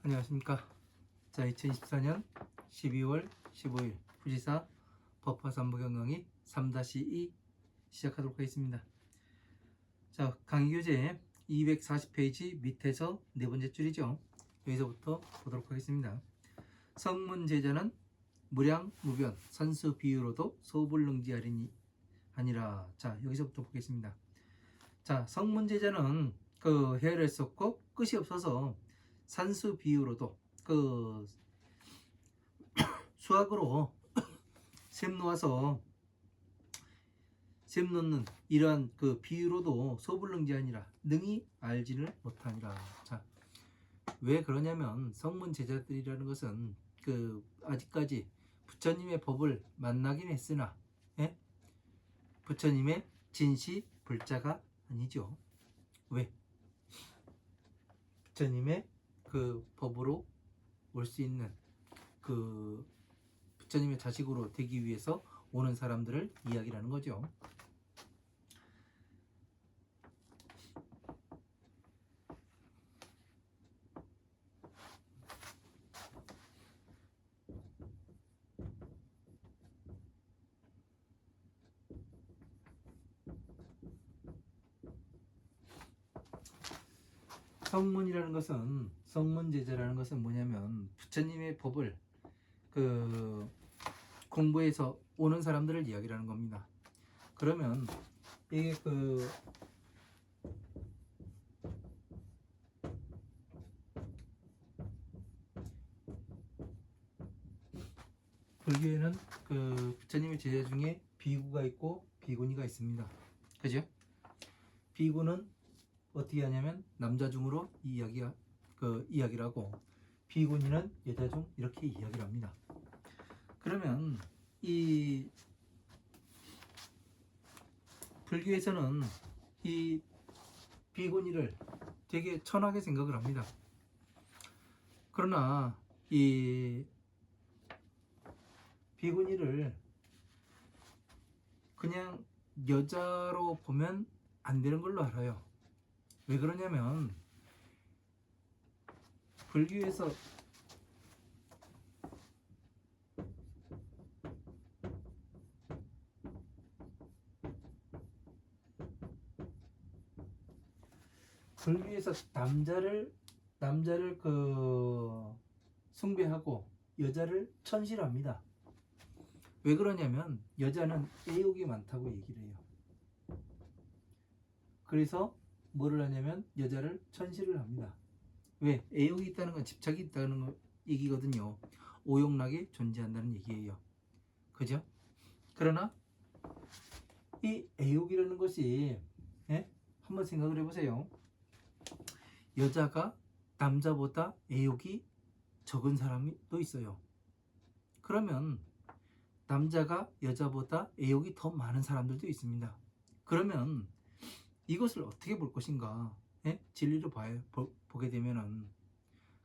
안녕하십니까. 자, 2024년 12월 15일 후지사 법화산부 경강의 3-2 시작하도록 하겠습니다. 자, 강의교재 240페이지 밑에서 네 번째 줄이죠. 여기서부터 보도록 하겠습니다. 성문제자는 무량무변 산수비유로도 소불능지하리니 아니라. 자, 여기서부터 보겠습니다. 자, 성문제자는 헤아렸었고 끝이 없어서 산수비유로도 수학으로 셈 놓아서 셈 놓는 이러한 비유로도 소불능지하니라, 능히 알지를 못하니라. 자, 왜 그러냐면 성문 제자들이라는 것은 아직까지 부처님의 법을 만나긴 했으나 부처님의 진시 불자가 아니죠. 왜? 부처님의 법으로 올 수 있는 부처님의 자식으로 되기 위해서 오는 사람들을 이야기라는 거죠. 성문제자라는 것은 뭐냐면 부처님의 법을 공부해서 오는 사람들을 이야기라는 겁니다. 그러면 이게 불교에는 부처님의 제자 중에 비구가 있고 비구니가 있습니다. 그죠? 비구는 어떻게 하냐면 남자 중으로 이야기를 하고, 비구니는 여자 중 이렇게 이야기를 합니다. 그러면 이 불교에서는 이 비구니를 되게 천하게 생각을 합니다. 그러나 이 비구니를 그냥 여자로 보면 안 되는 걸로 알아요. 왜 그러냐면 불교에서 남자를 숭배하고 여자를 천실합니다. 왜 그러냐면 여자는 애욕이 많다고 얘기를 해요. 그래서 뭐를 하냐면 여자를 천실을 합니다. 왜? 애욕이 있다는 건 집착이 있다는 얘기거든요. 오욕락이 존재한다는 얘기예요. 그죠? 그러나 이 애욕이라는 것이 한번 생각을 해보세요. 여자가 남자보다 애욕이 적은 사람이 또 있어요. 그러면 남자가 여자보다 애욕이 더 많은 사람들도 있습니다. 그러면 이것을 어떻게 볼 것인가? 진리로 보게 되면은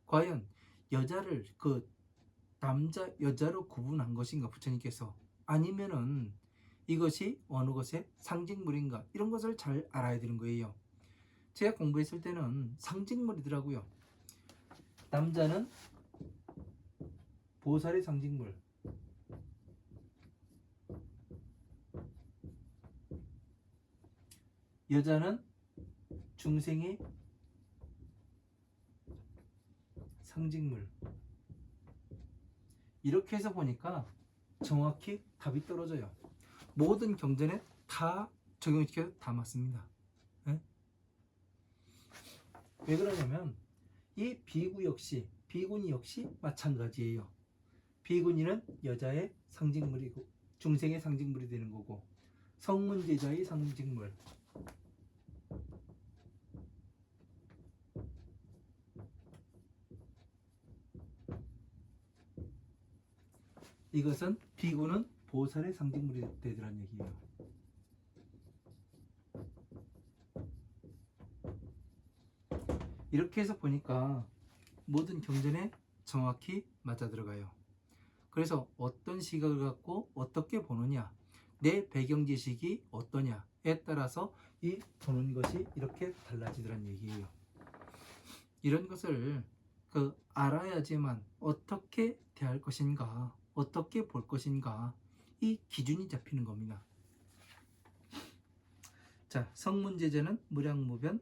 과연 여자를 남자 여자로 구분한 것인가 부처님께서, 아니면은 이것이 어느 것의 상징물인가, 이런 것을 잘 알아야 되는 거예요. 제가 공부했을 때는 상징물이더라고요. 남자는 보살의 상징물, 여자는 중생의 상징물. 이렇게 해서 보니까 정확히 답이 떨어져요. 모든 경전에 다 적용시켜서 다 맞습니다. 왜 그러냐면 이 비구니 역시 마찬가지예요. 비구니는 여자의 상징물이고 중생의 상징물이 되는 거고, 성문제자의 상징물, 이것은 비구는 보살의 상징물이 되더란 얘기예요. 이렇게 해서 보니까 모든 경전에 정확히 맞아 들어가요. 그래서 어떤 시각을 갖고 어떻게 보느냐, 내 배경 지식이 어떠냐에 따라서 이 보는 것이 이렇게 달라지더란 얘기예요. 이런 것을 알아야지만 어떻게 대할 것인가, 어떻게 볼 것인가, 이 기준이 잡히는 겁니다. 자, 성문제재는 무량무변,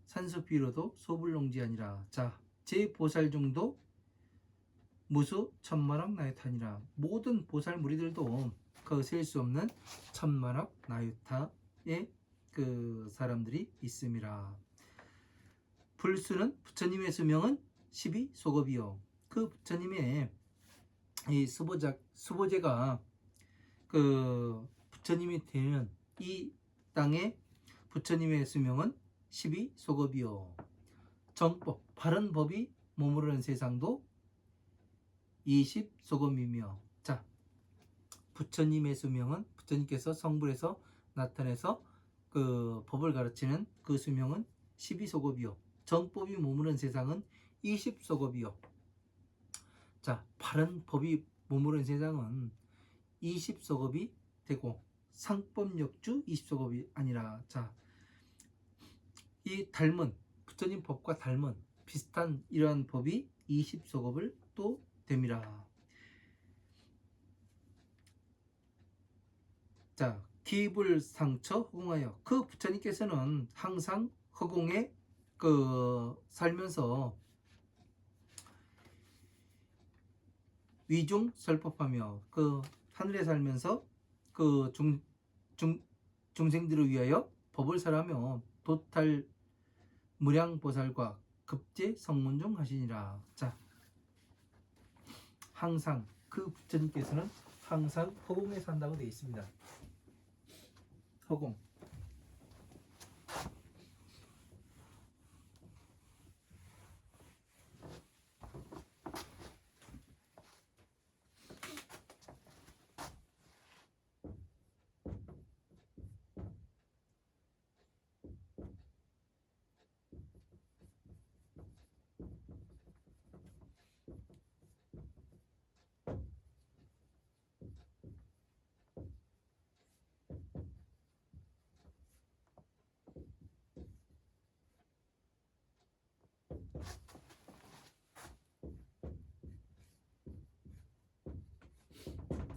산수비로도 소불농지아니라. 자, 제보살중도 무수 천만억 나유타니라. 모든 보살 무리들도 셀 수 없는 천만억 나유타의 사람들이 있음이라. 불수는 부처님의 수명은 12소겁이요. 그 부처님의 이 수보제가 부처님이 되는 이 땅의 부처님의 수명은 12소겁이요. 정법, 바른 법이 머무르는 세상도 20소겁이며. 자, 부처님의 수명은 부처님께서 성불에서 나타내서 법을 가르치는 그 수명은 12소겁이요. 정법이 머무르는 세상은 20소겁이요. 자, 바른 법이 머무르는 세상은 20소겁이 되고 상법역주 20소겁이 아니라. 자, 이 닮은 부처님 법과 닮은 비슷한 이러한 법이 20소겁을 또 됩니다. 자, 기불상처 허공하여. 그 부처님께서는 항상 허공에 살면서 위중설법하며 하늘에 살면서 중생들을 위하여 법을 설하며 도탈 무량보살과 급제 성문중 하시니라. 자, 항상 그 부처님께서는 항상 허공에 산다고 되어 있습니다. 허공.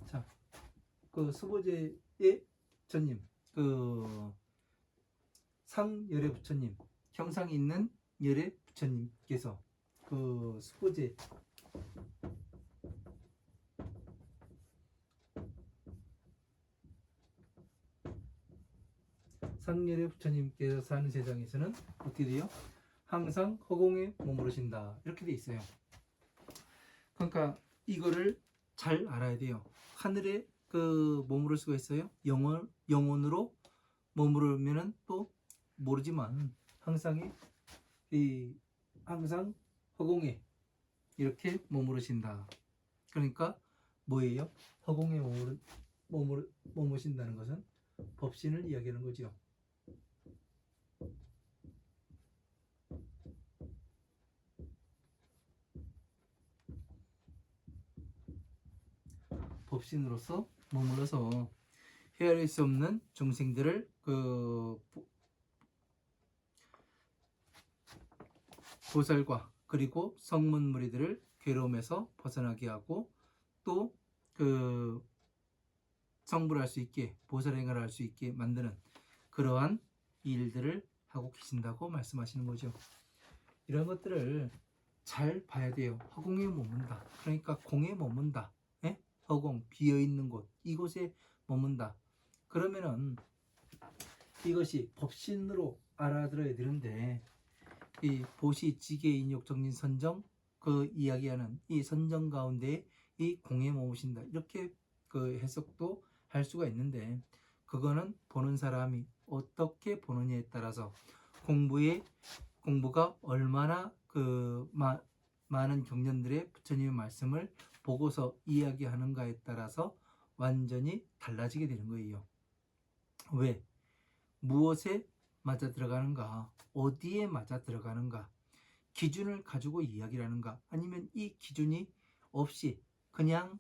자, 수보제의 부처님, 상열의 부처님, 형상이 있는 열의 부처님께서 수보제 상열의 부처님께서 사는 세상에서는 어떻게 돼요? 항상 허공에 머무르신다, 이렇게 돼 있어요. 그러니까 이거를 잘 알아야 돼요. 하늘에 머무를 수가 있어요. 영혼으로 머무르면은 또 모르지만 항상 허공에 이렇게 머무르신다. 그러니까 뭐예요? 허공에 머무신다는 것은 법신을 이야기하는 거죠. 법신으로서 머물러서 헤아릴 수 없는 중생들을 보살과 그리고 성문 무리들을 괴로움에서 벗어나게 하고 또 성불할 수 있게, 보살행을 할 수 있게 만드는 그러한 일들을 하고 계신다고 말씀하시는 거죠. 이런 것들을 잘 봐야 돼요. 허공에 머문다. 그러니까 공에 머문다. 허공, 비어있는 곳, 이곳에 머문다. 그러면은 이것이 법신으로 알아들어야 되는데, 이 보시, 지계, 인욕, 정진, 선정 이야기하는 이 선정 가운데 이 공에 머무신다, 이렇게 해석도 할 수가 있는데, 그거는 보는 사람이 어떻게 보느냐에 따라서 공부가 얼마나 많은 경전들의 부처님의 말씀을 보고서 이야기하는가에 따라서 완전히 달라지게 되는 거예요. 왜? 무엇에 맞아 들어가는가? 어디에 맞아 들어가는가? 기준을 가지고 이야기를 하는가? 아니면 이 기준이 없이 그냥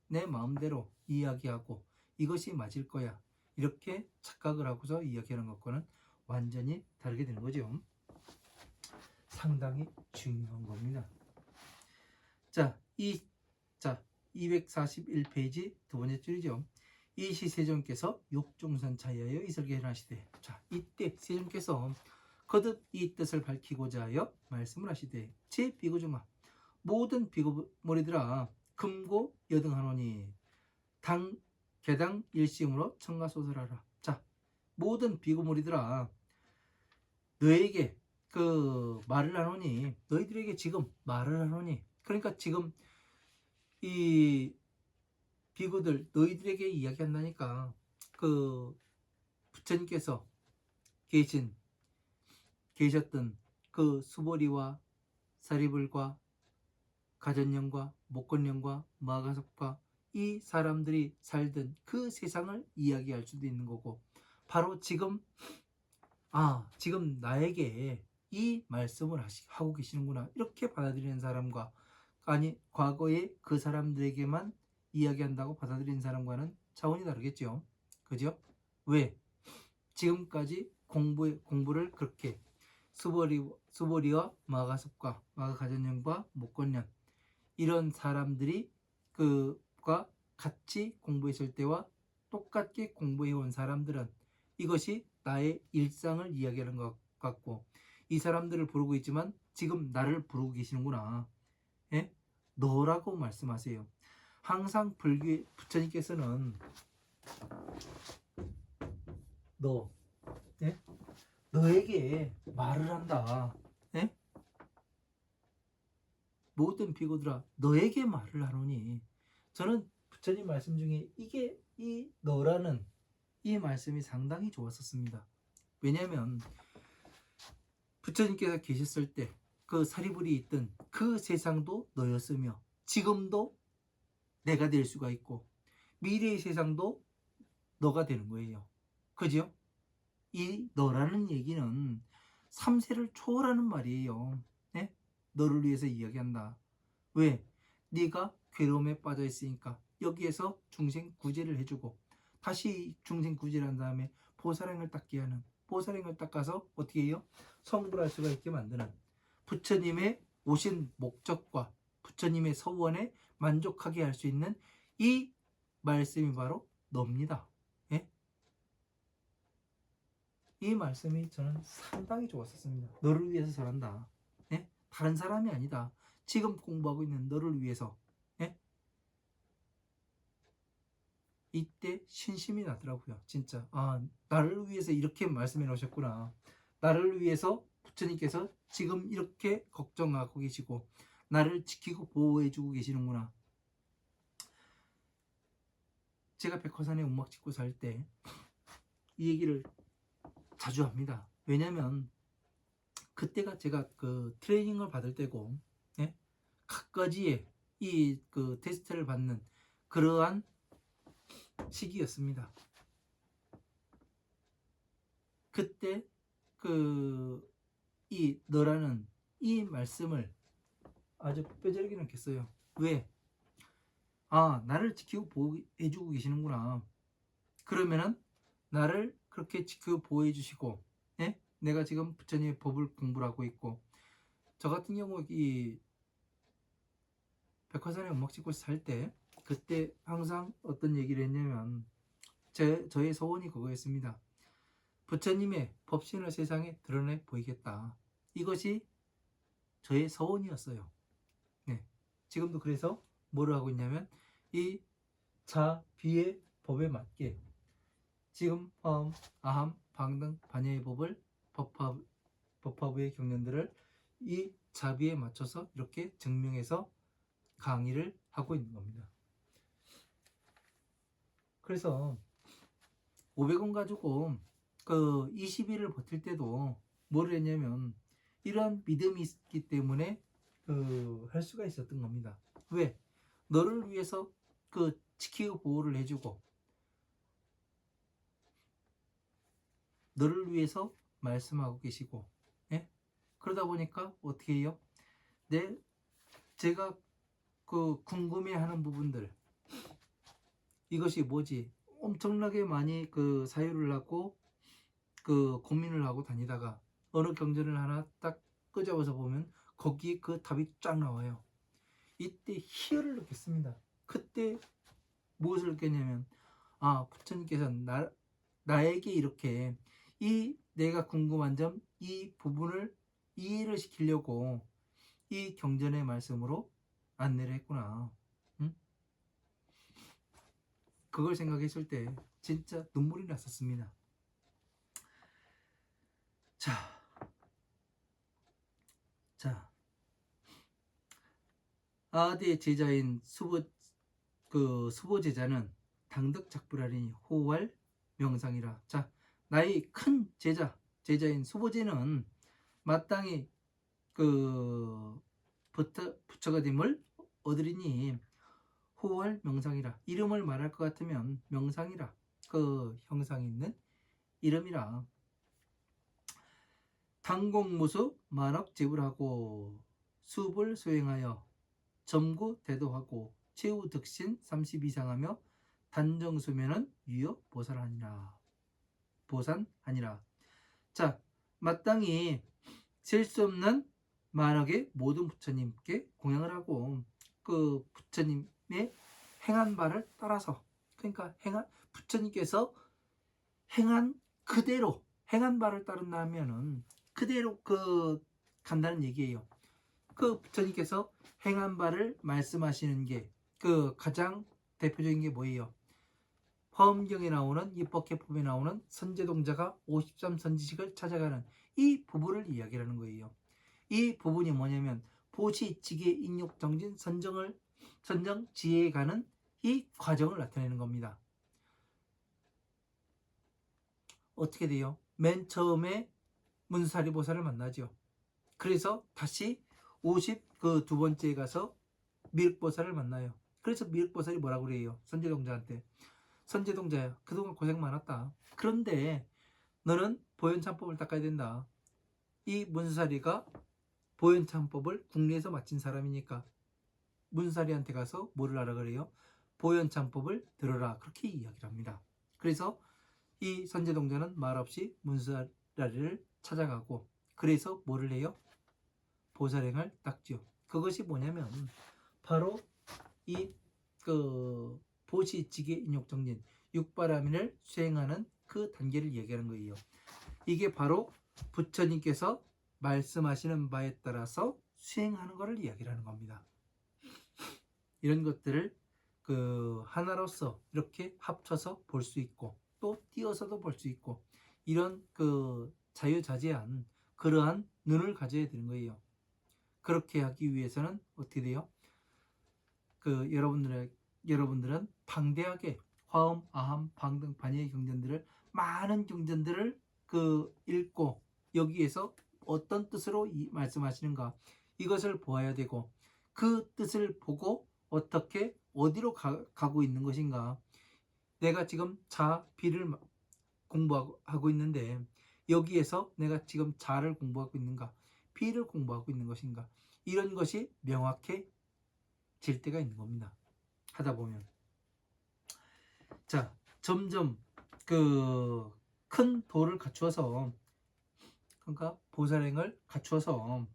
내 마음대로 이야기하고 이것이 맞을 거야, 이렇게 착각을 하고서 이야기하는 것과는 완전히 다르게 되는 거죠. 상당히 중요한 겁니다. 자, 241페이지 두 번째 줄이죠. 이 시 세종께서 욕종선 차이하여 이 설계를 하시되. 자, 이때 세종께서 거듭 이 뜻을 밝히고자 하여 말씀을 하시되 제 비구중아 모든 비구머리들아 금고 여등하노니 당 개당 일심으로 청가소설하라. 자, 모든 비구머리들아 너에게 그 말을 하노니 너희들에게 지금 말을 하노니 그러니까 지금 이 비구들 너희들에게 이야기한다니까 그 부처님께서 계셨던 그 수보리와 사리불과 가전령과 목건령과 마가섭과 이 사람들이 살던 그 세상을 이야기할 수도 있는 거고 바로 지금 지금 나에게 이 말씀을 하고 계시는구나 이렇게 받아들이는 사람과 아니 과거에 그 사람들에게만 이야기한다고 받아들이는 사람과는 차원이 다르겠죠. 그죠? 왜? 지금까지 공부를 그렇게 수보리와 마가섭과 마가가전령과 목건령 이런 사람들이 그가 같이 공부했을 때와 똑같게 공부해온 사람들은 이것이 나의 일상을 이야기하는 것 같고 이 사람들을 부르고 있지만 지금 나를 부르고 계시는구나. 예? 너라고 말씀하세요. 항상 부처님께서는 너, 예? 너에게 말을 한다. 예? 모든 비구들아 너에게 말을 하노니 저는 부처님 말씀 중에 이게 이 너라는 이 말씀이 상당히 좋았었습니다. 왜냐하면 부처님께서 계셨을 때 그 사리불이 있던 그 세상도 너였으며 지금도 내가 될 수가 있고 미래의 세상도 너가 되는 거예요. 그죠? 이 너라는 얘기는 3세를 초월하는 말이에요. 네? 너를 위해서 이야기한다. 왜? 네가 괴로움에 빠져 있으니까 여기에서 중생 구제를 해주고 다시 중생 구제를 한 다음에 보살행을 닦게 하는 보살행을 닦아서 어떻게 해요? 성불할 수가 있게 만드는 부처님의 오신 목적과 부처님의 서원에 만족하게 할 수 있는 이 말씀이 바로 너입니다. 예? 이 말씀이 저는 상당히 좋았었습니다. 너를 위해서 잘한다. 예? 다른 사람이 아니다. 지금 공부하고 있는 너를 위해서. 예? 이때 신심이 나더라고요. 진짜 나를 위해서 이렇게 말씀해 놓으셨구나. 나를 위해서 부처님께서 지금 이렇게 걱정하고 계시고 나를 지키고 보호해 주고 계시는구나. 제가 백화산에 운막 짓고 살 때 이 얘기를 자주 합니다. 왜냐면 그때가 제가 그 트레이닝을 받을 때고 예? 각가지의 이 그 테스트를 받는 그러한 시기였습니다. 그때 이 너라는 이 말씀을 아주 뼈저리게 느꼈어요. 왜? 나를 지키고 보호해주고 계시는구나. 그러면은 나를 그렇게 지키고 보호해주시고, 예? 내가 지금 부처님의 법을 공부를 하고 있고, 저 같은 경우 이 백화산에 음악 찍고 살 때, 그때 항상 어떤 얘기를 했냐면, 저의 소원이 그거였습니다. 부처님의 법신을 세상에 드러내 보이겠다. 이것이 저의 소원이었어요. 네. 지금도 그래서 뭐를 하고 있냐면 이 자비의 법에 맞게 지금 화엄, 아함, 방등, 반야의 법을 법화부의 경륜들을 이 자비에 맞춰서 이렇게 증명해서 강의를 하고 있는 겁니다. 그래서 500원 가지고 그 20일을 버틸 때도 뭘 했냐면 이런 믿음이 있기 때문에 할 수가 있었던 겁니다. 왜? 너를 위해서 지키고 보호를 해주고 너를 위해서 말씀하고 계시고 예? 그러다 보니까 어떻게 해요? 제가 궁금해하는 부분들 이것이 뭐지? 엄청나게 많이 사유를 하고 고민을 하고 다니다가 어느 경전을 하나 딱 끄집어서 보면 거기에 그 답이 쫙 나와요. 이때 희열을 느꼈습니다. 그때 무엇을 느꼈냐면 부처님께서 나에게 이렇게 이 내가 궁금한 점 이 부분을 이해를 시키려고 이 경전의 말씀으로 안내를 했구나. 응? 그걸 생각했을 때 진짜 눈물이 났었습니다. 자, 아대의 제자인 수보 제자는 당덕 작불하리니 호할 명상이라. 자, 나의 큰 제자인 수보제는 마땅히 그 부처가 됨을 얻으리니 호할 명상이라. 이름을 말할 것 같으면 명상이라. 그 형상이 있는 이름이라. 당공무수 만억제불하고 수불 수행하여 점구 대도하고 최후 득신 30 이상하며 단정수면은 유효 보산하니라. 자, 마땅히 셀 수 없는 만억의 모든 부처님께 공양을 하고 그 부처님의 행한 바를 따라서, 그러니까 부처님께서 행한 그대로 행한 바를 따른다면은 그대로 간다는 얘기예요. 그 부처님께서 행한 바를 말씀하시는 게 그 가장 대표적인 게 뭐예요? 화엄경에 나오는 입법개법에 나오는 선제동자가 53선지식을 찾아가는 이 부분을 이야기하는 거예요. 이 부분이 뭐냐면 보시, 지계, 인욕, 정진, 선정, 지혜에 가는 이 과정을 나타내는 겁니다. 어떻게 돼요? 맨 처음에 문사리 보살을 만나죠. 그래서 다시 52 번째에 가서 미륵보살을 만나요. 그래서 미륵보살이 뭐라고 그래요? 선제동자한테. 선제동자야, 그동안 고생 많았다. 그런데 너는 보현참법을 닦아야 된다. 이 문사리가 보현참법을 국내에서 마친 사람이니까 문사리한테 가서 뭐를 하라 그래요? 보현참법을 들어라. 그렇게 이야기를 합니다. 그래서 이 선제동자는 말없이 문사리를 찾아가고, 그래서 뭐를 해요? 보살행을 닦죠. 그것이 뭐냐면 바로 이 보시지계 인욕정진 육바라민을 수행하는 그 단계를 얘기하는 거예요. 이게 바로 부처님께서 말씀하시는 바에 따라서 수행하는 것을 이야기를 하는 겁니다. 이런 것들을 하나로서 이렇게 합쳐서 볼 수 있고 또 띄어서도 볼 수 있고, 이런 자유자재한 그러한 눈을 가져야 되는 거예요. 그렇게 하기 위해서는 어떻게 돼요? 여러분들은 방대하게 화엄, 아함, 방 등 반야의 경전들을, 많은 경전들을 읽고 여기에서 어떤 뜻으로 말씀하시는가 이것을 보아야 되고, 그 뜻을 보고 어떻게 어디로 가고 있는 것인가. 내가 지금 자, 비를 공부하고 있는데 여기에서 내가 지금 자를 공부하고 있는가, 비를 공부하고 있는 것인가, 이런 것이 명확해질 때가 있는 겁니다. 하다 보면 자, 점점 큰 도를 갖추어서, 그러니까 보살행을 갖추어서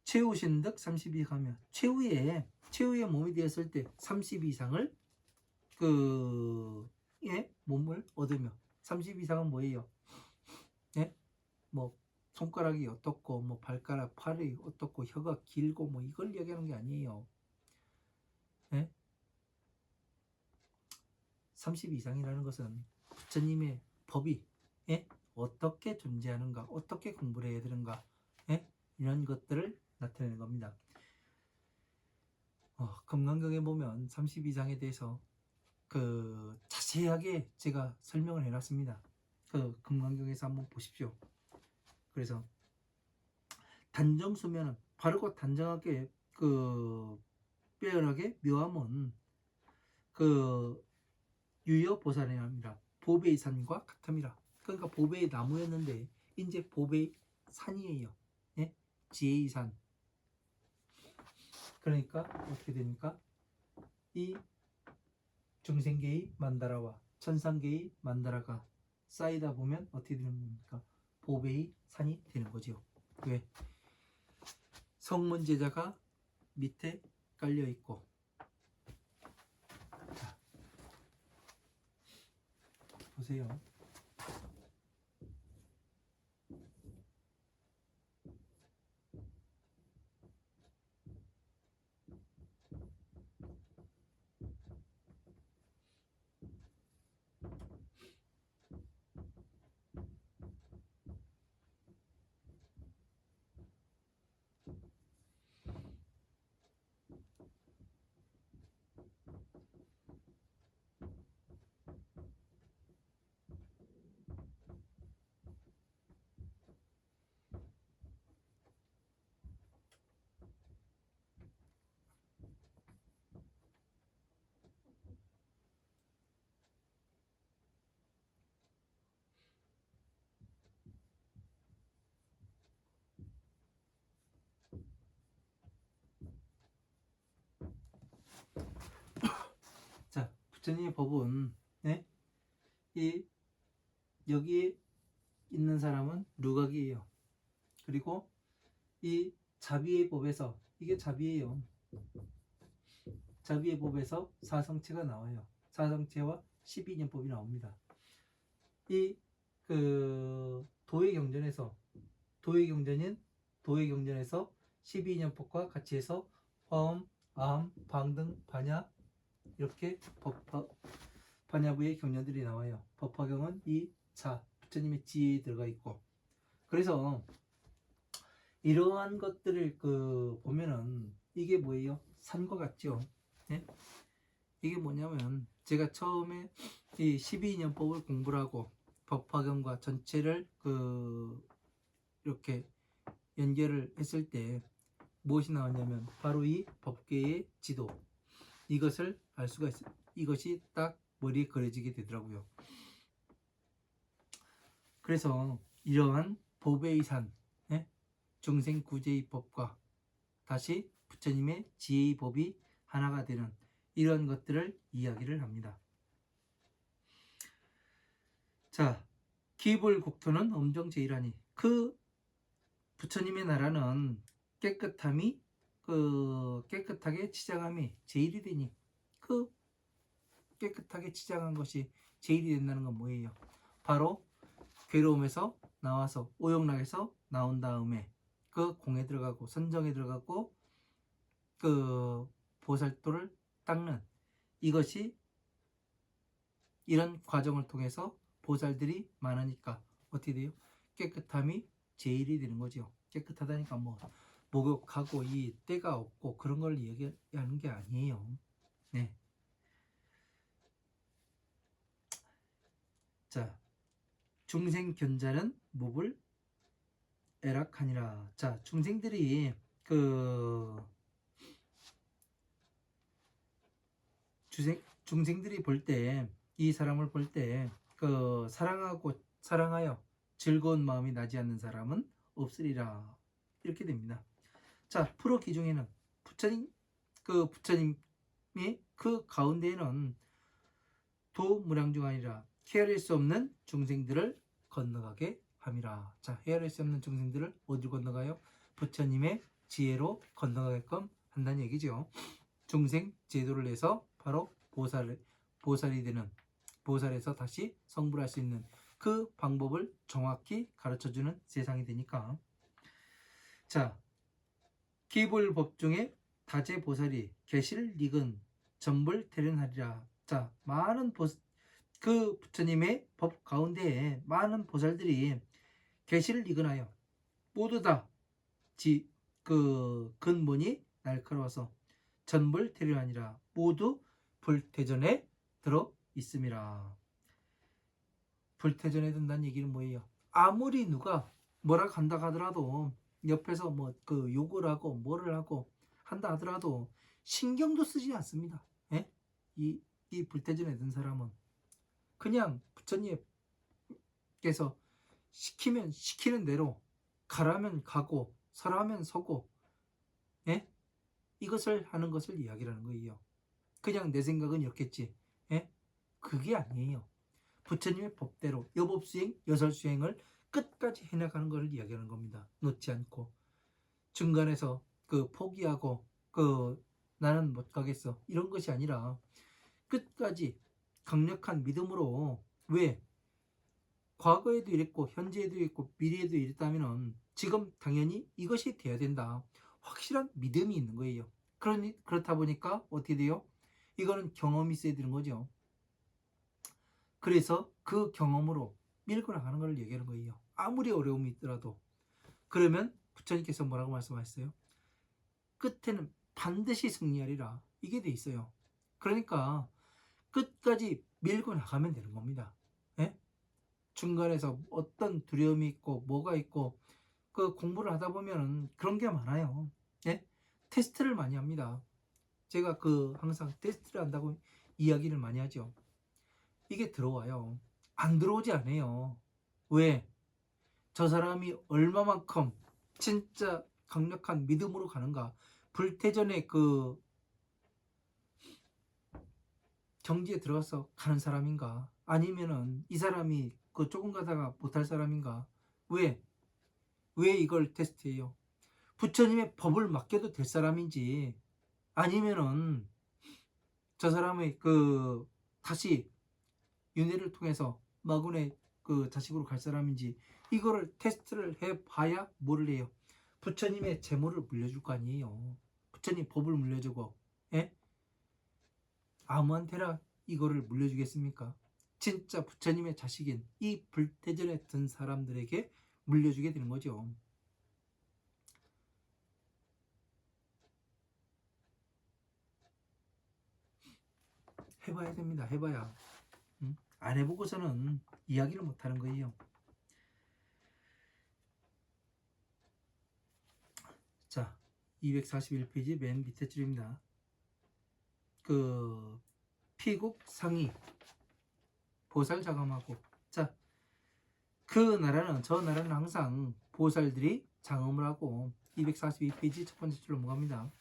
최후신득 30 이상하면 최후의 몸이 되었을 때 30 이상을 몸을 얻으며, 30 이상은 뭐예요? 예? 뭐 손가락이 어떻고 뭐 발가락, 팔이 어떻고 혀가 길고 뭐 이걸 얘기하는 게 아니에요. 예? 30 이상이라는 것은 부처님의 법이 어떻게 존재하는가, 어떻게 공부를 해야 되는가, 이런 것들을 나타내는 겁니다. 금강경에 보면 30 이상에 대해서 자세하게 제가 설명을 해놨습니다. 금강경에서 한번 보십시오. 그래서 단정수면은 바르고 단정하게 빼어나게 묘함은 유여보살이 아니라 보배의 산과 같음이라. 그러니까 보배의 나무였는데 이제 보배의 산이에요. 예? 지혜의 산. 그러니까 어떻게 됩니까? 이 중생계의 만다라와 천상계의 만다라가 쌓이다 보면 어떻게 되는 겁니까? 보배의 산이 되는 거죠. 왜? 성문제자가 밑에 깔려 있고, 자, 보세요. 자, 부처님의 법은, 네? 이 여기에 있는 사람은 누각이에요. 그리고 이 자비의 법에서, 이게 자비예요. 자비의 법에서 사성체가 나와요. 사성체와 12년법이 나옵니다. 이 도의 경전에서, 도의 경전에서 12년법과 같이 해서 화엄, 아함, 방등, 반야, 이렇게 반야부의 경전들이 나와요. 법화경은 이 부처님의 지혜에 들어가 있고, 그래서 이러한 것들을 보면은 이게 뭐예요? 산과 같죠? 네? 이게 뭐냐면, 제가 처음에 이 12년법을 공부를 하고 법화경과 전체를 이렇게 연결을 했을 때 무엇이 나왔냐면, 바로 이 법계의 지도, 이것을 알 수가 있어요. 이것이 딱 머리에 그려지게 되더라고요. 그래서 이러한 법의 산, 네? 중생구제의 법과 다시 부처님의 지혜의 법이 하나가 되는 이런 것들을 이야기를 합니다. 자, 기불국토는 엄정제일하니, 부처님의 나라는 깨끗함이, 깨끗하게 치장함이 제일이 되니, 깨끗하게 치장한 것이 제일이 된다는 건 뭐예요? 바로 괴로움에서 나와서, 오욕락에서 나온 다음에 공에 들어가고 선정에 들어가고 보살도를 닦는, 이것이, 이런 과정을 통해서 보살들이 많으니까 어떻게 돼요? 깨끗함이 제일이 되는 거죠. 깨끗하다니까 뭐 목욕하고 이 때가 없고 그런 걸 얘기하는 게 아니에요. 네. 자, 중생 견자는 몹을 애락하니라. 자, 중생들이 중생들이 볼 때, 이 사람을 볼 때 사랑하여 즐거운 마음이 나지 않는 사람은 없으리라. 이렇게 됩니다. 자, 프로 기중에는 부처님의 가운데에는 도무량중 아니라 헤아릴 수 없는 중생들을 건너가게 함이라. 자, 헤아릴 수 없는 중생들을 어디로 건너가요? 부처님의 지혜로 건너가게끔 한다는 얘기죠. 중생 제도를 내서 바로 보살이 되는, 보살에서 다시 성불할 수 있는 그 방법을 정확히 가르쳐주는 세상이 되니까. 자, 기불법 중에 다재보살이 계시를 익은 전불태련하리라. 자, 많은 부처님의 법 가운데에 많은 보살들이 계시를 익은하여 모두 다 근본이 날카로워서 전불태련하니라. 모두 불태전에 들어 있음이라. 불태전에 든다는 얘기는 뭐예요? 아무리 누가 뭐라 한다 하더라도, 옆에서 욕을 하고 뭐를 하고 한다 하더라도 신경도 쓰지 않습니다. 예? 이 불태전에 든 사람은 그냥 부처님께서 시키면 시키는 대로, 가라면 가고 서라면 서고, 예? 이것을 하는 것을 이야기하는 거예요. 그냥 내 생각은 이렇겠지, 예? 그게 아니에요. 부처님의 법대로 여법수행, 여설수행을 끝까지 해나가는 것을 이야기하는 겁니다. 놓지 않고 중간에서 포기하고 나는 못 가겠어 이런 것이 아니라 끝까지 강력한 믿음으로. 왜? 과거에도 이랬고 현재에도 이랬고 미래에도 이랬다면 지금 당연히 이것이 돼야 된다. 확실한 믿음이 있는 거예요. 그렇다 보니까 어떻게 돼요? 이거는 경험이 있어야 되는 거죠. 그래서 그 경험으로 밀고 나가는 걸 얘기하는 거예요. 아무리 어려움이 있더라도. 그러면 부처님께서 뭐라고 말씀하셨어요? 끝에는 반드시 승리하리라. 이게 돼 있어요. 그러니까 끝까지 밀고 나가면 되는 겁니다. 예? 중간에서 어떤 두려움이 있고 뭐가 있고 공부를 하다 보면 그런 게 많아요. 예? 테스트를 많이 합니다. 제가 항상 테스트를 한다고 이야기를 많이 하죠. 이게 들어와요. 안 들어오지 않아요. 왜? 저 사람이 얼마만큼 진짜 강력한 믿음으로 가는가. 불태전에 경지에 들어가서 가는 사람인가, 아니면은 이 사람이 조금 가다가 못할 사람인가. 왜 이걸 테스트해요? 부처님의 법을 맡겨도 될 사람인지, 아니면은 저 사람의 다시 윤회를 통해서 마군의 자식으로 갈 사람인지, 이거를 테스트를 해봐야 뭐를 해요? 부처님의 재물을 물려줄 거 아니에요. 부처님 법을 물려주고, 예? 아무한테나 이거를 물려주겠습니까? 진짜 부처님의 자식인 이 불태전에 든 사람들에게 물려주게 되는 거죠. 해봐야 됩니다. 해봐야. 안 해보고서는 이야기를 못하는 거예요. 자, 241페이지 맨 밑에 줄입니다. 피국 상이 보살 자감하고. 자, 저 나라는 항상 보살들이 장엄을 하고. 242페이지 첫 번째 줄로 넘어갑니다.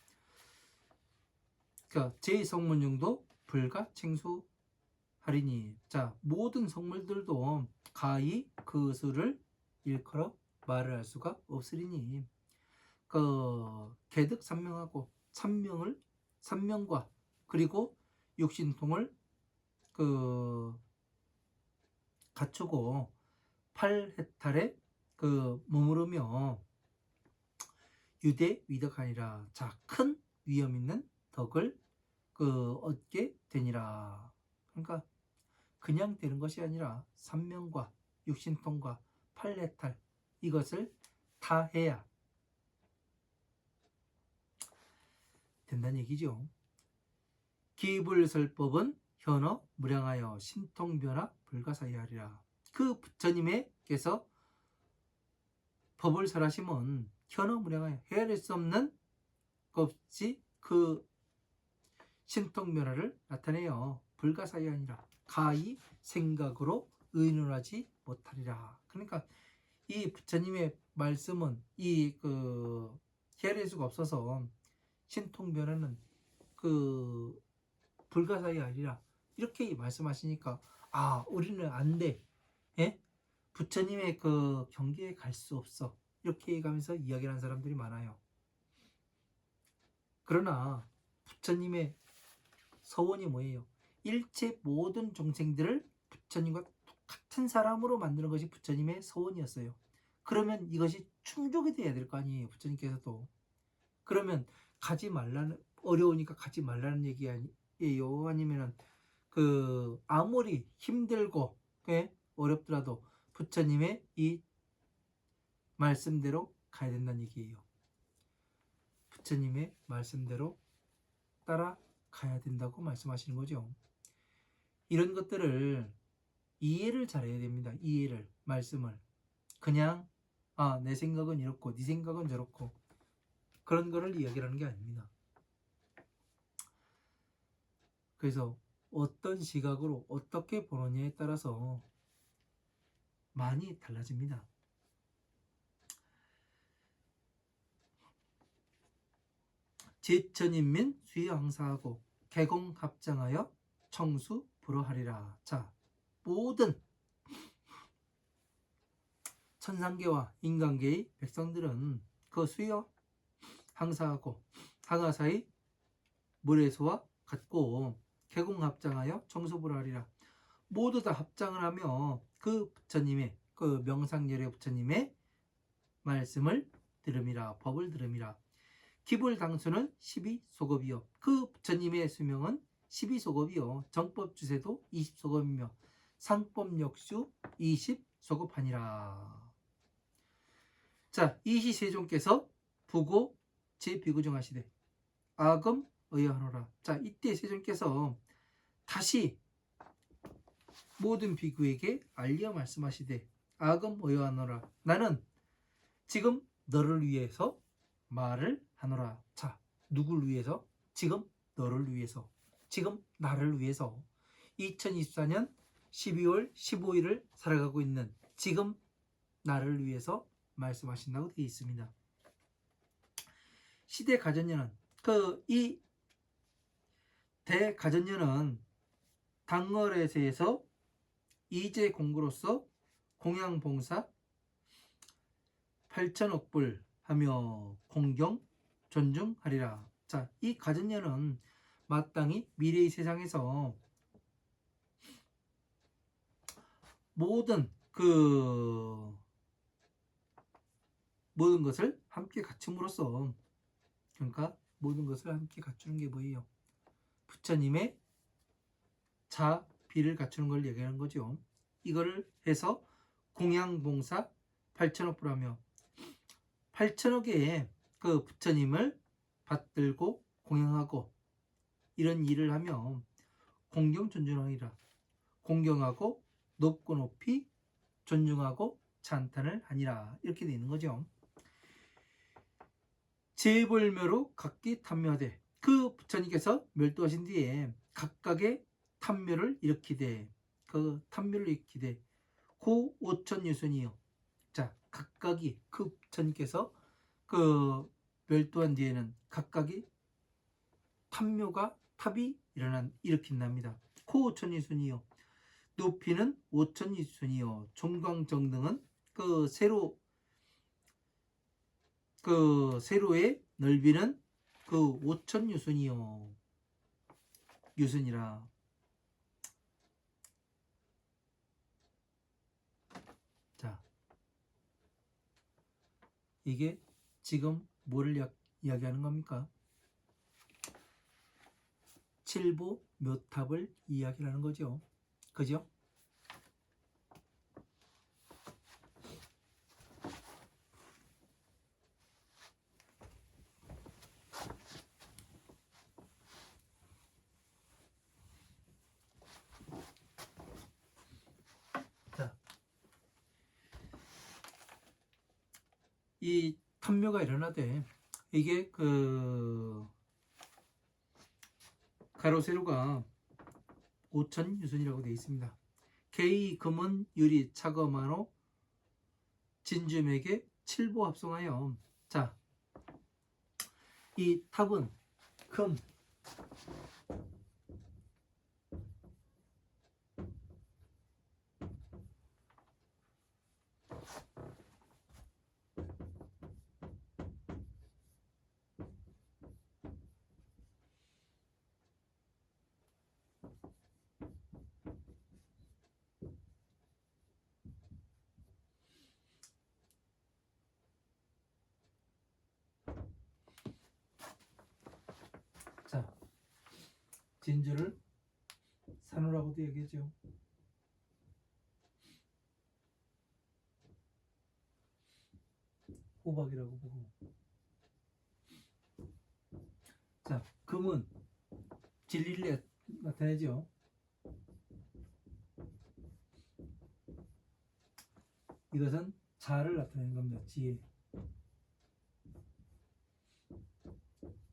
제2성문용도 불가 칭수하리니. 자, 모든 성물들도 가히 그 수를 일컬어 말을 할 수가 없으리니. 개득 삼명하고 삼명과 그리고 육신통을 갖추고 8해탈에 머무르며 유대 위덕하니라. 자, 큰 위험 있는 덕을 얻게 되니라. 그러니까 그냥 되는 것이 아니라 삼명과 육신통과 8해탈 이것을 다 해야 된다는 얘기죠. 기불설법은 현어 무량하여 신통변화 불가사의하리라. 부처님께서 법을 설하시면 현어 무량하여 헤아릴 수 없는 것이 신통변화를 나타내요. 불가사의하니라. 가히 생각으로 의논하지 못하리라. 그러니까 이 부처님의 말씀은 헤아릴 수가 없어서 신통변화는 불가사의하리라. 이렇게 말씀하시니까 우리는 안 돼. 예? 부처님의 경계에 갈 수 없어. 이렇게 가면서 이야기를 하는 사람들이 많아요. 그러나 부처님의 서원이 뭐예요? 일체 모든 종생들을 부처님과 똑같은 사람으로 만드는 것이 부처님의 서원이었어요. 그러면 이것이 충족이 돼야 될 거 아니에요. 부처님께서도. 그러면 어려우니까 가지 말라는 얘기 아니에요? 아니면은 아무리 힘들고 어렵더라도 부처님의 이 말씀대로 가야 된다는 얘기예요. 부처님의 말씀대로 따라가야 된다고 말씀하시는 거죠. 이런 것들을 이해를 잘해야 됩니다. 말씀을. 그냥 내 생각은 이렇고 네 생각은 저렇고 그런 거를 이야기하는 게 아닙니다. 그래서 어떤 시각으로 어떻게 보느냐에 따라서 많이 달라집니다. 제천인민 수의항사하고 개공합장하여 청수 불허하리라. 자, 모든 천상계와 인간계의 백성들은 그 수여 항사하고 항하사의 물에서와 같고 개공합장하여 정수부를 하리라. 모두 다 합장을 하며 그 부처님의 그 명상열의 부처님의 말씀을 들음이라. 법을 들음이라. 기불당수는 12소급이요 그 부처님의 수명은 12소급이요 정법주세도 20소급이며 상법역수 20소급하니라. 자, 이시세존께서 부고 제비구정하시되 아금 의하노라. 자, 이때 세존께서 다시 모든 비구에게 알려 말씀하시되 아금 의하노라. 나는 지금 너를 위해서 말을 하노라. 자, 누굴 위해서? 지금 너를 위해서, 지금 나를 위해서 2024년 12월 15일을 살아가고 있는 지금 나를 위해서 말씀하신다고 되어 있습니다. 시대 가전녀는 이 대가전녀는 당월에세에서 이제 공구로서 공양봉사 8천억 불 하며 공경 존중하리라. 자, 이 가전녀는 마땅히 미래의 세상에서 모든 것을 함께 갖춤으로써, 그러니까 모든 것을 함께 갖추는 게 뭐예요? 부처님의 자비를 갖추는 걸 얘기하는 거죠. 이거를 해서 공양봉사 8천억 불 하며 8천억의 그 부처님을 받들고 공양하고 이런 일을 하며 공경 존중하리라. 공경하고 높고 높이 존중하고 찬탄을 하니라. 이렇게 되어 있는 거죠. 재불묘로 각기 탐묘하되 그 부처님께서 멸도하신 뒤에 각각의 탐묘를 일으키되 그 탐묘를 일으키되 고 5천유순이요. 자, 각각이 그 부처님께서 그 멸도한 뒤에는 각각이 탑이 일으킨답니다. 고 5천유순이요. 높이는 5천유순이요. 종광정등은 세로의 넓이는 5천유순이요. 유순이라. 자, 이게 지금 뭐를 이야기하는 겁니까? 칠보 묘탑을 이야기하는 거죠. 그죠? 자, 이 탐묘가 일어나되 이게 가로 세로가 5천 유순이라고 되어 있습니다. 개의 금은 유리 차거만호 진주맥에 칠보 합성하여. 자, 이 탑은 금, 자, 진주를 산호라고도 얘기하죠. 호박이라고 보고. 자, 금은 진리를 나타내죠. 이것은 자를 나타내는 겁니다. 지혜.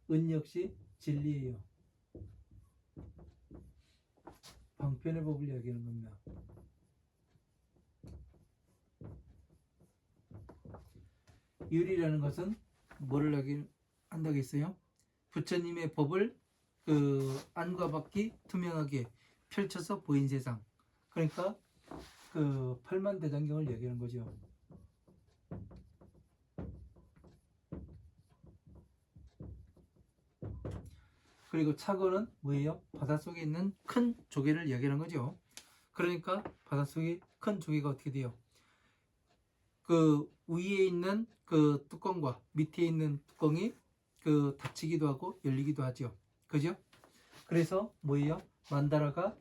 은 역시 진리예요. 방편의 법을 이야기하는 겁니다. 유리라는 것은 뭐를 한다고 했어요? 부처님의 법을 안과 밖이 투명하게 펼쳐서 보인 세상. 그러니까 팔만대장경을 얘기하는 거죠. 그리고 차고는 뭐예요? 바닷속에 있는 큰 조개를 이야기하는 거죠. 그러니까 바닷속에 큰 조개가 어떻게 돼요? 그 위에 있는 그 뚜껑과 밑에 있는 뚜껑이 그 닫히기도 하고 열리기도 하죠. 그죠? 그래서 뭐예요? 만다라가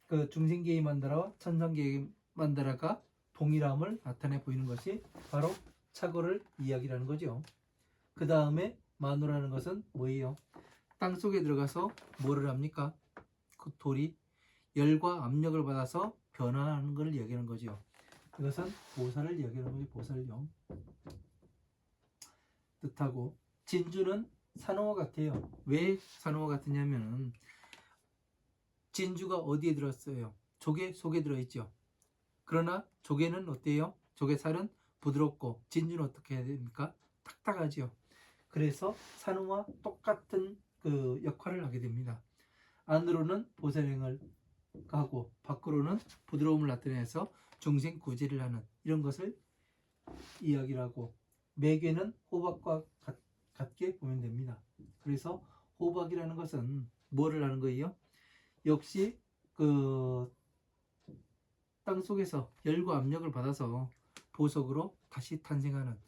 그 중생계의 만다라와 천상계의 만다라가 동일함을 나타내 보이는 것이 바로 차고를 이야기하는 거죠. 그 다음에 마누라는 것은 뭐예요? 땅 속에 들어가서 뭐를 합니까? 그 돌이 열과 압력을 받아서 변화하는 것을 이야기하는 거죠. 이것은 보살을 이야기하는 거죠. 보살용 뜻하고, 진주는 산호와 같아요. 왜 산호와 같으냐면 진주가 어디에 들었어요? 조개 속에 들어있죠. 그러나 조개는 어때요? 조개살은 부드럽고 진주는 어떻게 해야 됩니까? 딱딱하죠. 그래서 산호와 똑같은 그 역할을 하게 됩니다. 안으로는 보살행을 하고 밖으로는 부드러움을 나타내서 중생 구제를 하는 이런 것을 이야기를 하고, 매개는 호박과 같게 보면 됩니다. 그래서 호박이라는 것은 뭐를 하는 거예요? 역시 그 땅속에서 열과 압력을 받아서 보석으로 다시 탄생하는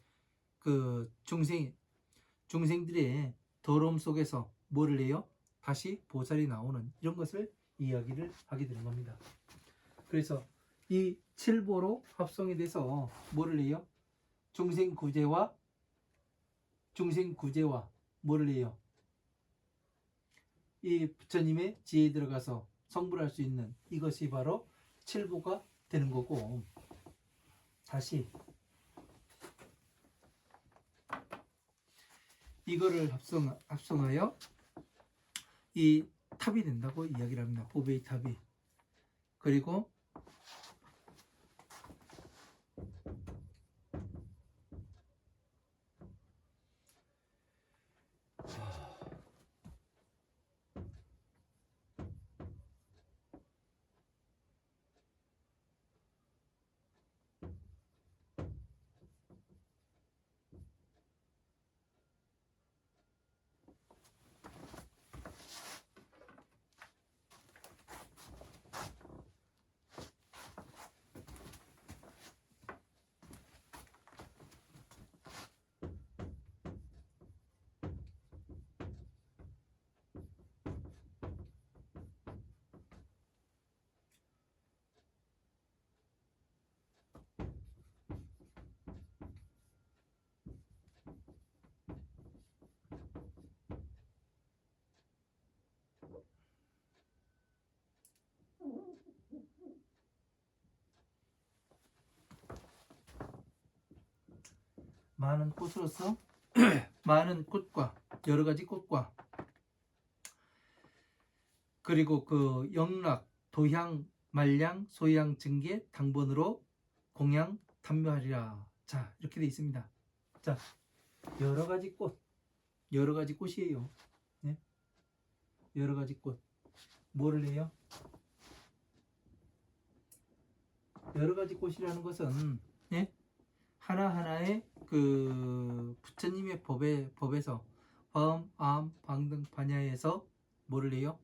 그 중생들의 더러움 속에서 뭐를 해요? 다시 보살이 나오는 이런 것을 이야기를 하게 되는 겁니다. 그래서 이 7보로 합성이 돼서 뭐를 해요? 중생구제와 뭐를 해요? 이 부처님의 지혜에 들어가서 성불할 수 있는 이것이 바로 7보가 되는 거고, 다시 이거를 합성하여 이 탑이 된다고 이야기를 합니다. 보배의 탑이. 그리고 많은 꽃으로서 많은 꽃과 여러 가지 꽃과 그리고 그 영락, 도향, 말량, 소향, 증계, 당번으로 공양 탐묘하리라. 자, 이렇게 되어 있습니다. 자, 여러 가지 꽃이에요. 네? 여러 가지 꽃. 뭐를 해요? 여러 가지 꽃이라는 것은 네? 하나하나의 그 부처님의 법에서 화엄, 아함, 방등, 반야에서 뭐를 해요?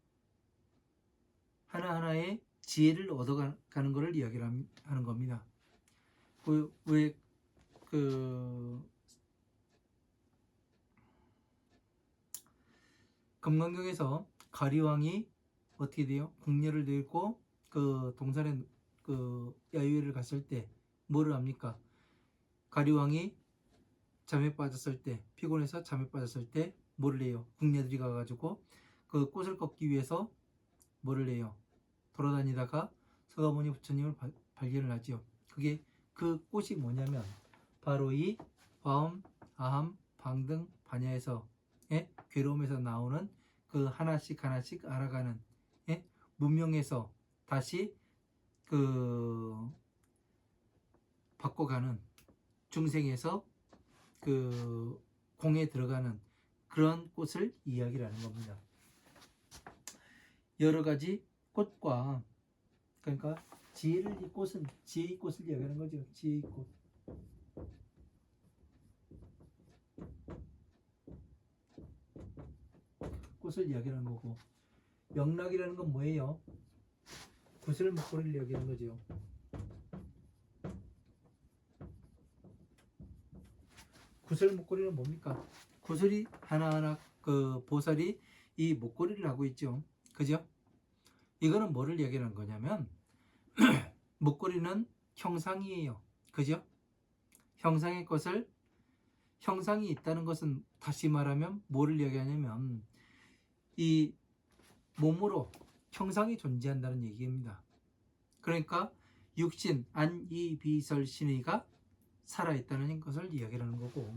하나하나의 지혜를 얻어가는 것을 이야기를 하는 겁니다. 왜 금강경에서 가리왕이 어떻게 돼요? 궁녀를 들고 그 동산에 그 야유회를 갔을 때 뭐를 합니까? 가리왕이 잠에 빠졌을 때, 피곤해서 잠에 빠졌을 때 뭐를 해요? 궁녀들이 가가지고 그 꽃을 꺾기 위해서 뭐를 해요? 돌아다니다가 서가모니 부처님을 발견을 하지요. 그게 그 꽃이 뭐냐면 바로 이 화엄, 아함, 방등, 반야에서 괴로움에서 나오는 그 하나씩 알아가는 문명에서 다시 그 바꿔가는 중생에서 그 공에 들어가는 그런 꽃을 이야기를 하는 겁니다. 여러 가지 꽃과 그러니까 지혜의 꽃을 이야기하는 거죠. 지혜의 꽃. 꽃을 이야기하는 거고, 영락이라는 건 뭐예요? 구슬 목걸이를 이야기하는 거죠. 구슬 목걸이는 뭡니까? 구슬이 하나하나 그 보살이 이 목걸이를 하고 있죠. 그죠? 이거는 뭐를 이야기하는 거냐면 목걸이는 형상이에요. 그죠? 형상의 것을, 형상이 있다는 것은 다시 말하면 뭐를 이야기하냐면 이 몸으로 형상이 존재한다는 얘기입니다. 그러니까 육신 안이비설신의가 살아있다는 것을 이야기하는 거고,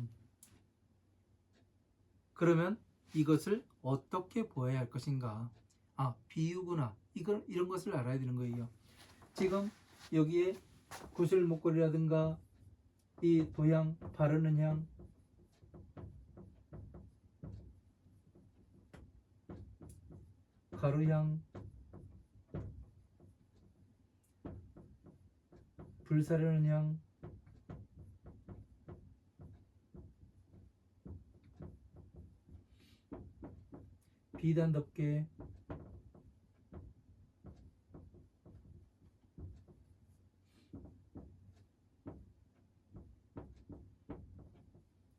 그러면 이것을 어떻게 보아야 할 것인가? 아, 비유구나. 이런 것을 알아야 되는 거예요. 지금 여기에 구슬 목걸이라든가 이 도향, 바르는 향, 가루향, 불사르는 향, 비단 덮개,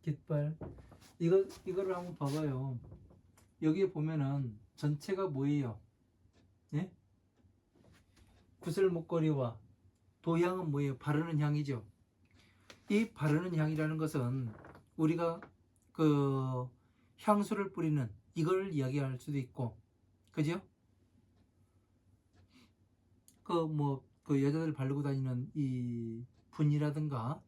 깃발, 이거를 한번 봐봐요. 여기에 보면은 전체가 뭐예요? 예? 구슬 목걸이와 도향은 뭐예요? 바르는 향이죠. 이 바르는 향이라는 것은 우리가 그 향수를 뿌리는 이걸 이야기할 수도 있고, 그죠? 그 여자들 바르고 다니는 이 분이라든가,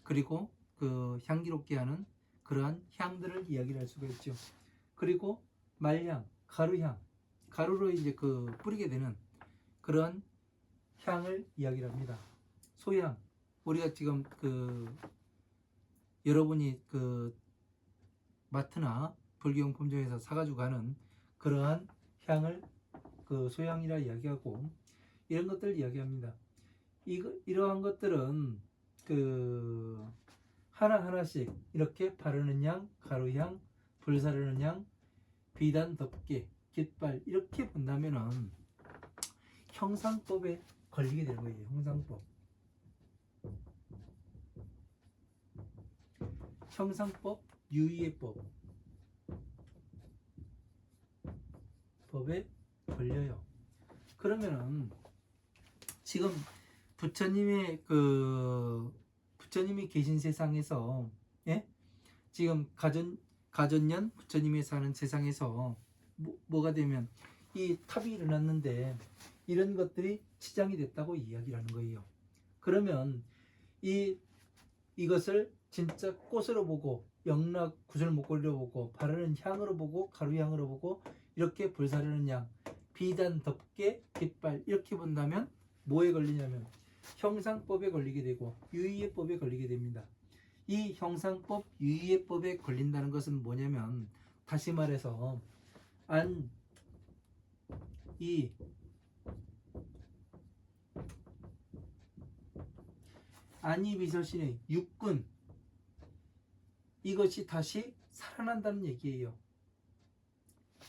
그리고 그 향기롭게 하는 그러한 향들을 이야기를 할 수가 있죠. 그리고 말향, 가루향, 가루로 이제 그 뿌리게 되는 그러한 향을 이야기를 합니다. 소향, 우리가 지금 그 여러분이 그 마트나 불기용품점에서 사가지고 가는 그러한 향을 그 소향이라 이야기하고, 이런 것들 이야기합니다. 이러한 것들은 그 하나하나씩 이렇게 바르는 향, 가루향, 불사르는 향, 비단 덮개, 깃발 이렇게 본다면은 형상법에 걸리게 되는 거예요. 형상법. 형상법, 유의법 법에 걸려요. 그러면은 지금 부처님이 계신 세상에서, 예? 지금 가전년 부처님이 사는 세상에서 뭐가 되면 이 탑이 일어났는데 이런 것들이 치장이 됐다고 이야기를 하는 거예요. 그러면 이것을 진짜 꽃으로 보고, 영락 구슬 목걸이로 보고, 바르는 향으로 보고, 가루향으로 보고, 이렇게 불사르는 향, 비단 덮개, 깃발 이렇게 본다면 뭐에 걸리냐면 형상법에 걸리게 되고 유의예법에 걸리게 됩니다. 이 형상법, 유의예법에 걸린다는 것은 뭐냐면, 다시 말해서 안이비설신의 육군, 이것이 다시 살아난다는 얘기예요.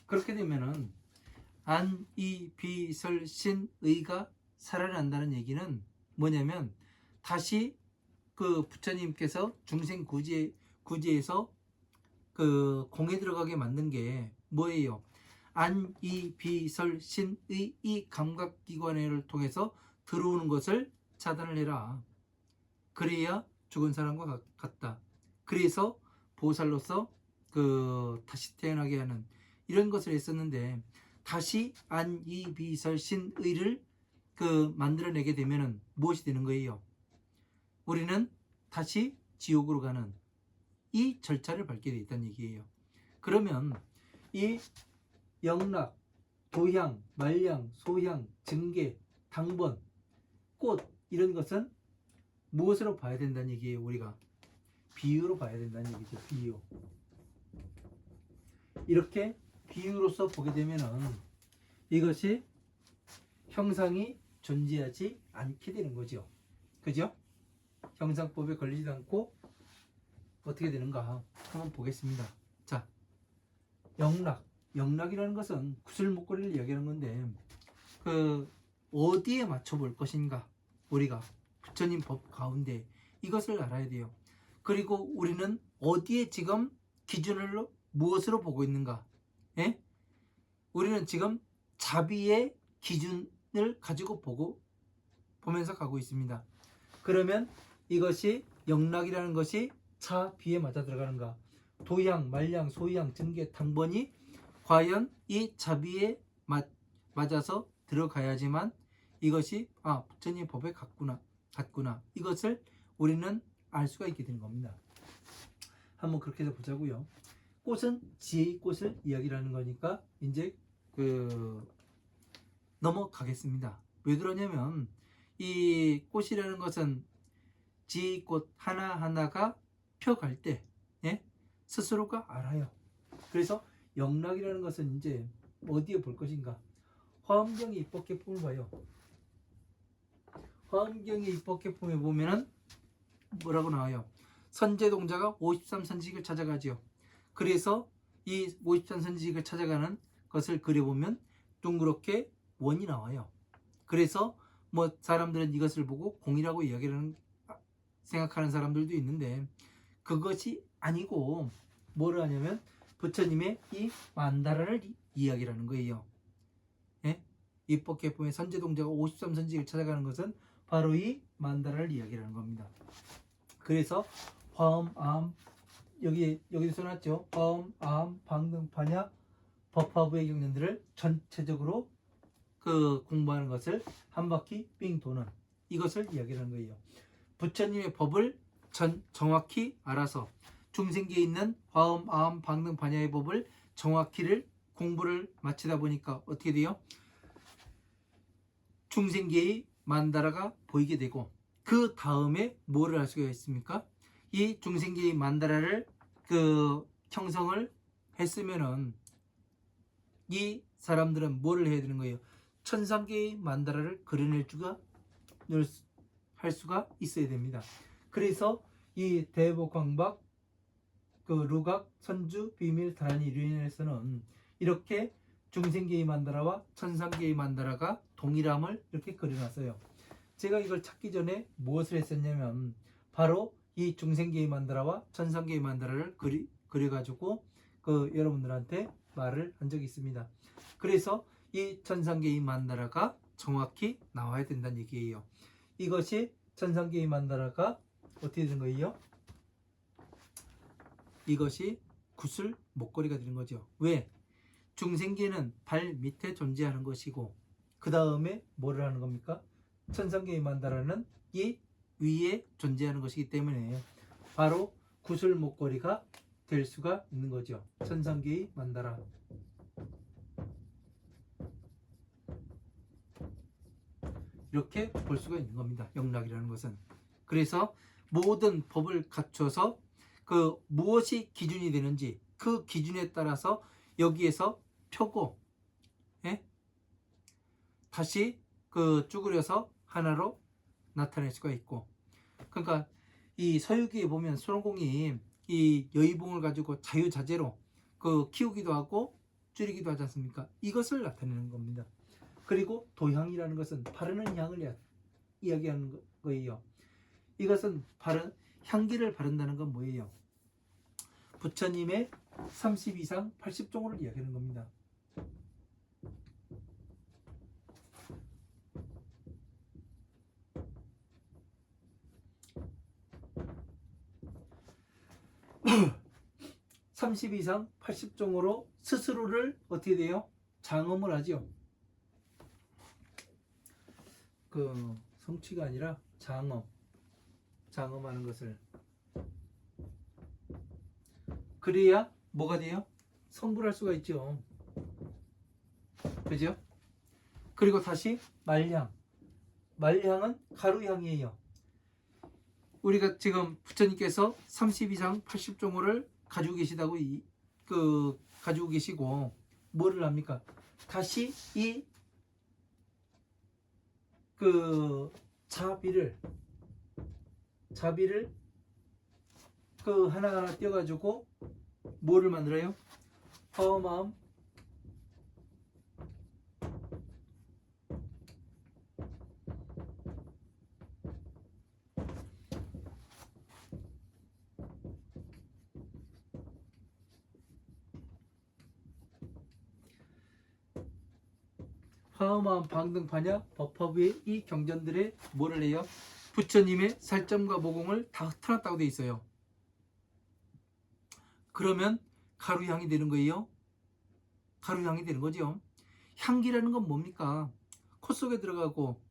그렇게 되면은 안이비설신의가 살아난다는 얘기는 뭐냐면, 다시 그 부처님께서 중생 구제에서 그 공에 들어가게 만든 게 뭐예요? 안이비설신의 이 감각기관을 통해서 들어오는 것을 차단을 해라. 그래야 죽은 사람과 같다. 그래서 보살로서 그 다시 태어나게 하는 이런 것을 했었는데, 다시 안이비설신의를 그 만들어내게 되면은 무엇이 되는 거예요? 우리는 다시 지옥으로 가는 이 절차를 밟게 되어 있다는 얘기예요. 그러면 이 영락, 도향, 말향, 소향, 증계, 당번, 꽃 이런 것은 무엇으로 봐야 된다는 얘기예요? 우리가 비유로 봐야 된다는 얘기죠. 비유. 이렇게 비유로서 보게 되면은 이것이 형상이 존재하지 않게 되는 거죠. 그죠? 형상법에 걸리지 않고 어떻게 되는가 한번 보겠습니다. 자, 영락 영락이라는 것은 구슬목걸이를 이야기하는 건데 그 어디에 맞춰볼 것인가, 우리가 부처님 법 가운데 이것을 알아야 돼요. 그리고 우리는 어디에 지금 기준을 무엇으로 보고 있는가? 예? 우리는 지금 자비의 기준을 가지고 보면서 가고 있습니다. 그러면 이것이 영락이라는 것이 자비에 맞아 들어가는가? 도양, 말량, 소양, 증계, 당번이 과연 이 자비에 맞아서 들어가야지만 이것이 부처님 법에 같구나 이것을 우리는 알 수가 있게 되는 겁니다. 한번 그렇게 해서 보자고요. 꽃은 지혜의 꽃을 이야기하는 거니까 이제 넘어가겠습니다. 왜 그러냐면 이 꽃이라는 것은 지혜의 꽃 하나하나가 펴갈 때 스스로가 알아요. 그래서 영락이라는 것은 이제 어디에 볼 것인가? 화엄경의 입법계품을 봐요. 화엄경의 입법계품에 보면은 뭐라고 나와요? 선제동자가 53선지식을 찾아가죠. 그래서 이 53선지식을 찾아가는 것을 그려보면 둥그렇게 원이 나와요. 그래서 뭐 사람들은 이것을 보고 공이라고 생각하는 사람들도 있는데 그것이 아니고 뭐를 하냐면 부처님의 이 만다라를 이야기라는 거예요. 예? 입법계품의 선제동자가 53선지식을 찾아가는 것은 바로 이 만다라를 이야기하는 겁니다. 그래서 화엄, 암, 여기도 써놨죠. 화엄, 암, 방등, 반야, 법화부의 경전들을 전체적으로 공부하는 것을 한 바퀴 삥 도는 이것을 이야기하는 거예요. 부처님의 법을 정확히 알아서 중생계에 있는 화엄, 암, 방등, 반야의 법을 정확히를 공부를 마치다 보니까 어떻게 돼요? 중생계의 만다라가 보이게 되고 그 다음에 뭐를 할 수가 있습니까? 이 중생계의 만다라를 형성을 했으면은 이 사람들은 뭐를 해야 되는 거예요? 천상계의 만다라를 그려낼 할 수가 있어야 됩니다. 그래서 이 대복광박, 루각, 선주, 비밀, 다란이 류인에서는 이렇게 중생계의 만다라와 천상계의 만다라가 동일함을 이렇게 그려놨어요. 제가 이걸 찾기 전에 무엇을 했었냐면 바로 이 중생계의 만다라와 천상계의 만다라를 그려가지고 여러분들한테 말을 한 적이 있습니다. 그래서 이 천상계의 만다라가 정확히 나와야 된다는 얘기예요. 이것이 천상계의 만다라가 어떻게 되는 거예요? 이것이 구슬 목걸이가 되는 거죠. 왜? 중생계는 발 밑에 존재하는 것이고 그 다음에 뭐를 하는 겁니까? 천상계의 만다라는 이 위에 존재하는 것이기 때문에 바로 구슬 목걸이가 될 수가 있는 거죠. 천상계의 만다라. 이렇게 볼 수가 있는 겁니다. 영락이라는 것은. 그래서 모든 법을 갖춰서 무엇이 기준이 되는지 그 기준에 따라서 여기에서 펴고 다시 쭈그려서 하나로 나타낼 수가 있고, 그러니까 이 서유기에 보면 손오공이 이 여의봉을 가지고 자유자재로 키우기도 하고 줄이기도 하지 않습니까? 이것을 나타내는 겁니다. 그리고 도향이라는 것은 바르는 향을 이야기하는 거예요. 이것은 향기를 바른다는 건 뭐예요? 부처님의 30이상 80종을 이야기하는 겁니다. (30이상 80종으로) 스스로를 어떻게 돼요? 장엄을 하죠. 성취가 아니라 장엄하는 것을. 그래야 뭐가 돼요? 성불할 수가 있죠. 그죠? 그리고 다시 말향은 가루향이에요. 우리가 지금 부처님께서 30이상 80종호를 가지고 계시다고 가지고 계시고 뭐를 합니까? 다시 이 자비를 하나하나 띄워가지고 뭐를 만들어요? 화엄, 화엄한 방등파냐 법화부의 이 경전들에 뭐를 해요? 부처님의 살점과 모공을 다 흩어놨다고 돼 있어요. 그러면 가루향이 되는 거예요. 가루향이 되는 거죠. 향기라는 건 뭡니까? 코 속에 들어가고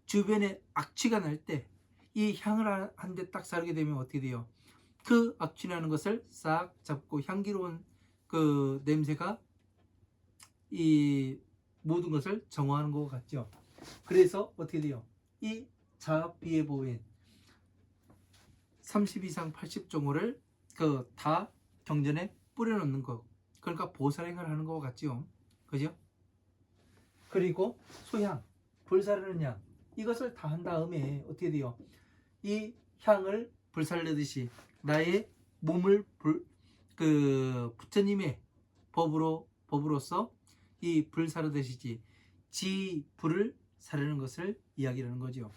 주변에 악취가 날 때 이 향을 한 대 딱 사르게 되면 어떻게 돼요? 그 악취나는 것을 싹 잡고 향기로운 그 냄새가 이 모든 것을 정화하는 것 같죠. 그래서 어떻게 돼요? 이 자비의 보인 30 이상 80종호를 그 다 경전에 뿌려놓는 거. 그러니까 보살행을 하는 것 같죠. 그죠? 그리고 소향, 불사르는 향. 이것을 다 한 다음에 어떻게 돼요? 이 향을 불살르듯이 나의 몸을 그 부처님의 법으로서 이 불사르듯이 지 불을 사르는 것을 이야기하는 거죠.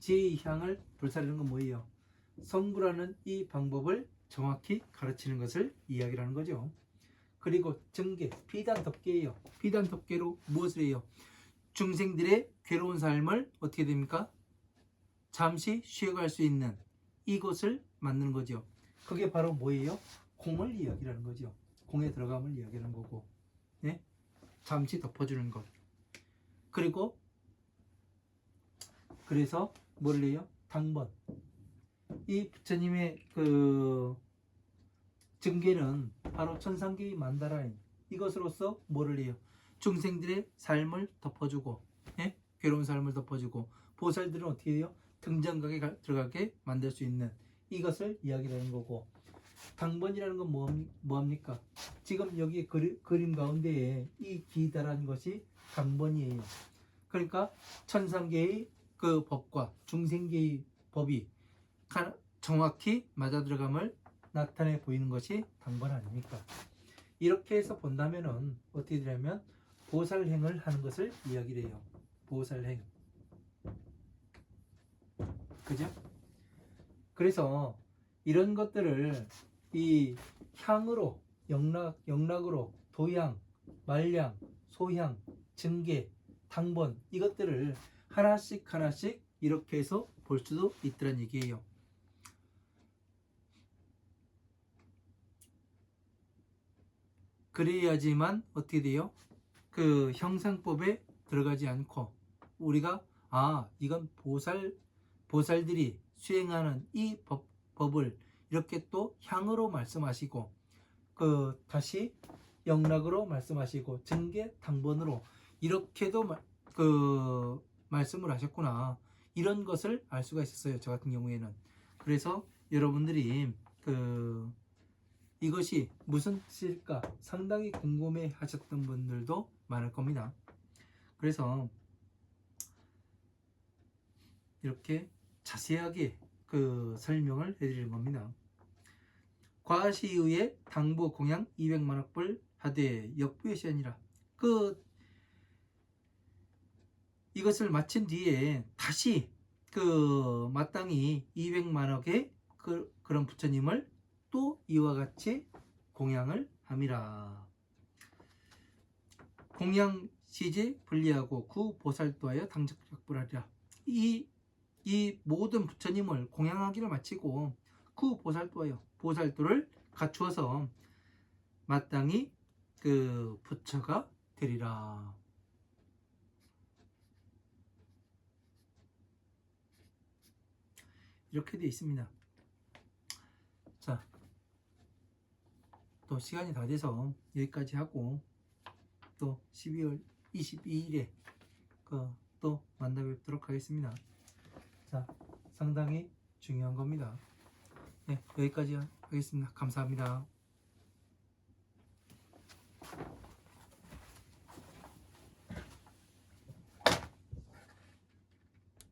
지의 향을 불사르는 건 뭐예요? 성불하는 이 방법을 정확히 가르치는 것을 이야기하는 거죠. 그리고 정계, 비단덮개예요. 비단덮개로 무엇을 해요? 중생들의 괴로운 삶을 어떻게 됩니까? 잠시 쉬어갈 수 있는 이곳을 만드는 거죠. 그게 바로 뭐예요? 공을 이야기하는 거죠. 공에 들어감을 이야기하는 거고, 네? 잠시 덮어주는 것. 그리고 그래서 뭘 해요? 당번. 이 부처님의 그 증계는 바로 천상계의 만다라인 이것으로서 뭐를 해요? 중생들의 삶을 덮어주고, 예? 괴로운 삶을 덮어주고, 보살들은 어떻게 해요? 등장각에 들어가게 만들 수 있는 이것을 이야기하는 거고, 당번이라는 건 뭐합니까? 지금 여기 그림 가운데에 이 기다라는 것이 당번이에요. 그러니까 천상계의 그 법과 중생계의 법이 정확히 맞아들어감을 나타내 보이는 것이 당번 아닙니까? 이렇게 해서 본다면은 어떻게 되냐면 보살행을 하는 것을 이야기를 해요. 보살행. 그죠? 그래서 이런 것들을 이 향으로 영락으로 도향, 말량, 소향, 증계, 당번 이것들을 하나씩 이렇게 해서 볼 수도 있다는 얘기예요. 그래야지만 어떻게 돼요? 그 형상법에 들어가지 않고 우리가 이건 보살들이 수행하는 이 법을 이렇게 또 향으로 말씀하시고 그 다시 영락으로 말씀하시고 증계 당번으로 이렇게도 그 말씀을 하셨구나 이런 것을 알 수가 있었어요. 저 같은 경우에는. 그래서 여러분들이 이것이 무슨 뜻일까 상당히 궁금해 하셨던 분들도 많을 겁니다. 그래서 이렇게 자세하게 그 설명을 해드리는 겁니다. 과시의의 당부 공양 200만억불 하되 역부의 시한이라. 이것을 마친 뒤에 다시 마땅히 200만억의 그런 부처님을 또 이와 같이 공양을 함이라. 공양 시지 분리하고 구 보살도하여 당적작불하리라. 이 모든 부처님을 공양하기를 마치고 구 보살도하여 보살도를 갖추어서 마땅히 그 부처가 되리라. 이렇게 되어 있습니다. 자, 또 시간이 다 돼서 여기까지 하고 또 12월 22일에 또 만나 뵙도록 하겠습니다. 자, 상당히 중요한 겁니다. 네, 여기까지 하겠습니다. 감사합니다.